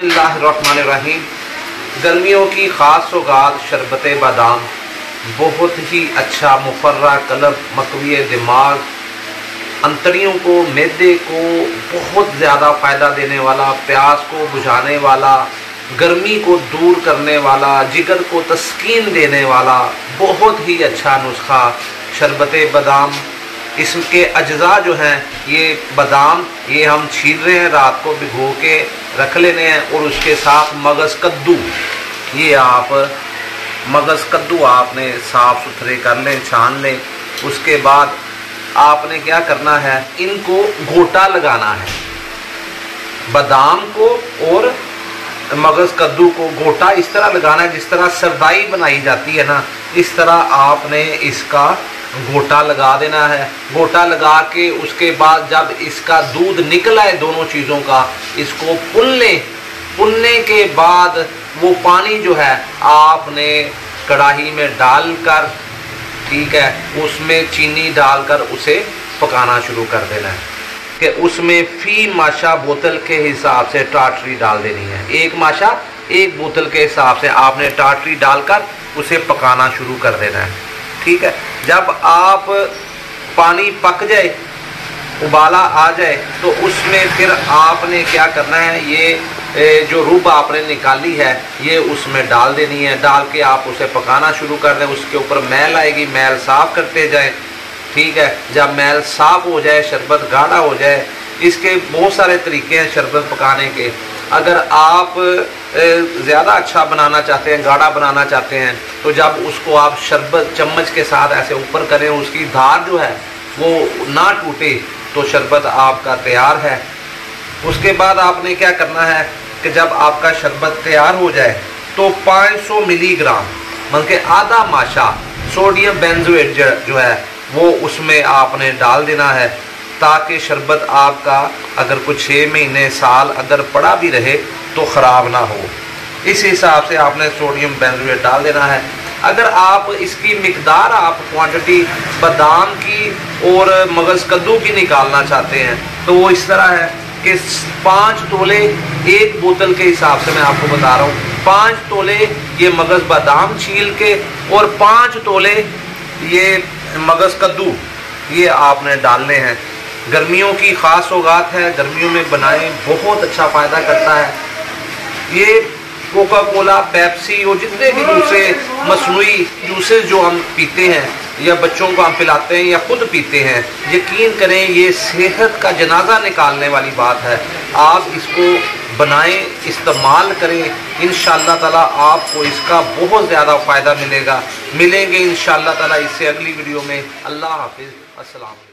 बिस्मिल्लाहिर्रहमानिर्रहीम। गर्मियों की ख़ास सौगात शरबत बादाम बहुत ही अच्छा मुफर्रा कल्ब, मकवी दिमाग, अंतड़ियों को, मैदे को बहुत ज़्यादा फ़ायदा देने वाला, प्यास को बुझाने वाला, गर्मी को दूर करने वाला, जिगर को तस्कीन देने वाला बहुत ही अच्छा नुस्खा शरबत बादाम। इसके अज्जा जो हैं, ये बादाम ये हम छील रहे हैं, रात को भिगो के रख लेने हैं, और उसके साथ मगज़ कद्दू, ये आप मगज़ कद्दू आपने साफ़ सुथरे कर लें, छान लें। उसके बाद आपने क्या करना है, इनको घोटा लगाना है, बादाम को और मगज़ कद्दू को घोटा इस तरह लगाना है जिस तरह सरदाई बनाई जाती है ना, इस तरह आपने इसका घोटा लगा देना है। घोटा लगा के उसके बाद जब इसका दूध निकल आए दोनों चीज़ों का, इसको पुन लें। पुनने के बाद वो पानी जो है आपने कढ़ाई में डालकर, ठीक है, उसमें चीनी डालकर उसे पकाना शुरू कर देना है कि उसमें फी माशा बोतल के हिसाब से टाटरी डाल देनी है। एक माशा एक बोतल के हिसाब से आपने टाटरी डालकर उसे पकाना शुरू कर देना है, ठीक है। जब आप पानी पक जाए, उबाला आ जाए, तो उसमें फिर आपने क्या करना है, ये जो रूब आपने निकाली है ये उसमें डाल देनी है। डाल के आप उसे पकाना शुरू कर दें। उसके ऊपर मैल आएगी, मैल साफ़ करते जाएं, ठीक है। जब मैल साफ़ हो जाए, शरबत गाढ़ा हो जाए, इसके बहुत सारे तरीके हैं शरबत पकाने के। अगर आप ज़्यादा अच्छा बनाना चाहते हैं, गाढ़ा बनाना चाहते हैं, तो जब उसको आप शरबत चम्मच के साथ ऐसे ऊपर करें, उसकी धार जो है वो ना टूटे, तो शरबत आपका तैयार है। उसके बाद आपने क्या करना है कि जब आपका शरबत तैयार हो जाए तो 500 मिलीग्राम मतलब कि आधा माशा सोडियम बेंजोएट जो है वो उसमें आपने डाल देना है, ताकि शरबत आपका अगर कुछ 6 महीने साल अगर पड़ा भी रहे तो ख़राब ना हो। इस हिसाब से आपने सोडियम बेंजोएट डाल देना है। अगर आप इसकी मिकदार, आप क्वांटिटी बादाम की और मगज़ कद्दू की निकालना चाहते हैं, तो वो इस तरह है कि 5 तोले एक बोतल के हिसाब से मैं आपको बता रहा हूँ। 5 तोले ये मगज़ बादाम छील के और 5 तोले ये मगज़ कद्दू ये आपने डालने हैं। गर्मियों की ख़ास सौगात है, गर्मियों में बनाएं, बहुत अच्छा फ़ायदा करता है। ये कोका कोला, पेप्सी और जितने भी दूसरे मसनूई जूसेस जो हम पीते हैं या बच्चों को हम पिलाते हैं या खुद पीते हैं, यकीन करें ये सेहत का जनाजा निकालने वाली बात है। आप इसको बनाएं, इस्तेमाल करें, इंशाअल्लाह ताला आपको इसका बहुत ज़्यादा फ़ायदा मिलेगा। मिलेंगे इंशाअल्लाह ताला इससे अगली वीडियो में। अल्लाह हाफिज़, अस्सलाम।